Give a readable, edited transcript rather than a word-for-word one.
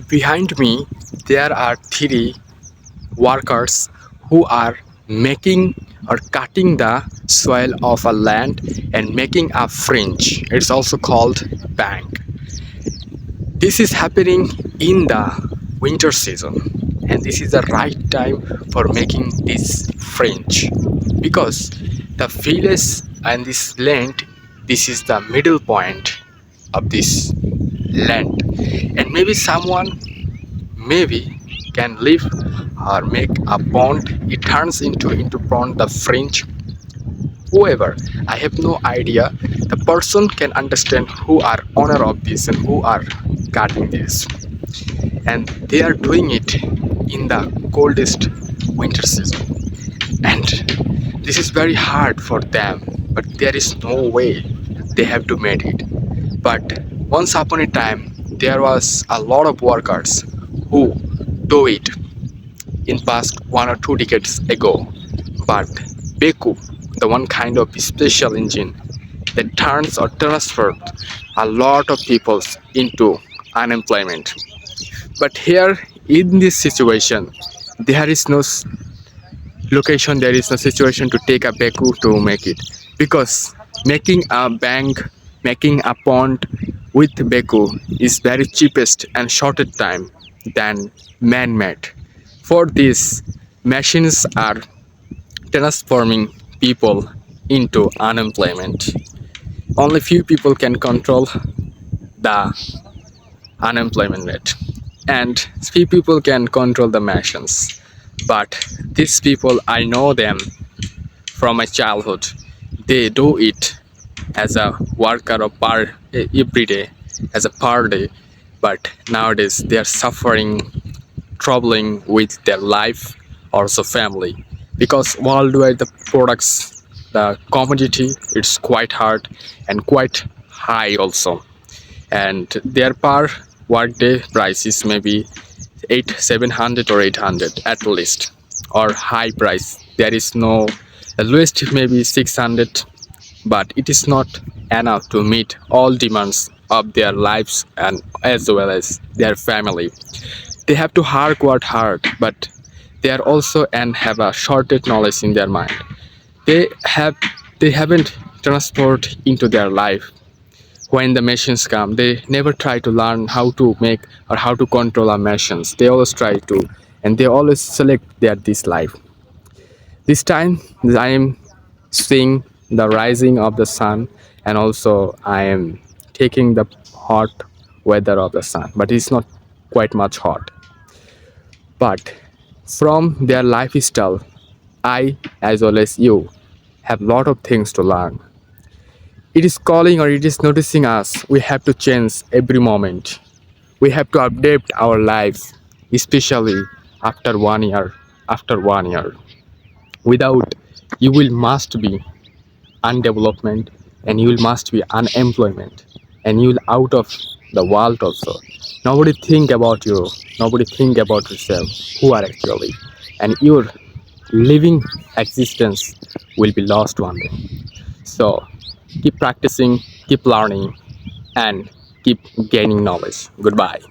Behind me, there are three workers who are making or cutting the soil of a land and making a fringe. It's also called bank. This is happening in the winter season, and this is the right time for making this fringe because the village and this land, this is the middle point of this land, and maybe someone maybe can live or make a pond. It turns into pond the fringe. Whoever, I have no idea. The person can understand who are owner of this and who are cutting this, and they are doing it in the coldest winter season, and this is very hard for them, but there is no way. They have to make it. But once upon a time there was a lot of workers who do it in past 1 or 2 decades ago. But Beku, the one kind of special engine that turns or transferred a lot of people into unemployment. But here in this situation, there is no location, there is no situation to take a Beku to make it, because making a bank, making a pond with Beku is very cheapest and shortest time than man-made. For this, machines are transforming people into unemployment. Only few people can control the unemployment rate, and few people can control the machines. But these people, I know them from my childhood. They do it as a worker or per every day, as a per day. But nowadays they are suffering, troubling with their life, also family, because worldwide the products, the commodity, it's quite hard and quite high also, and their per workday price is maybe 700 or 800 at least, or high price. There is no, the lowest maybe 600, but it is not enough to meet all demands of their lives and as well as their family. They have to work hard, but they are also and have a shorted knowledge in their mind. They have they haven't transport into their life. When the machines come, they never try to learn how to make or how to control our machines. They always try to, and they always select their this life. This time I am seeing the rising of the sun, and also I am taking the hot weather of the sun, but it's not quite much hot. But from their lifestyle, I as well as you have lot of things to learn. It is calling or it is noticing us. We have to change every moment. We have to update our lives, especially after 1 year. After 1 year, without, you will must be undevelopment, and you will must be unemployment, and you will out of the world also. Nobody think about you. Nobody think about yourself. Who are actually, and your living existence will be lost one day. So keep practicing, keep learning, and keep gaining knowledge. Goodbye.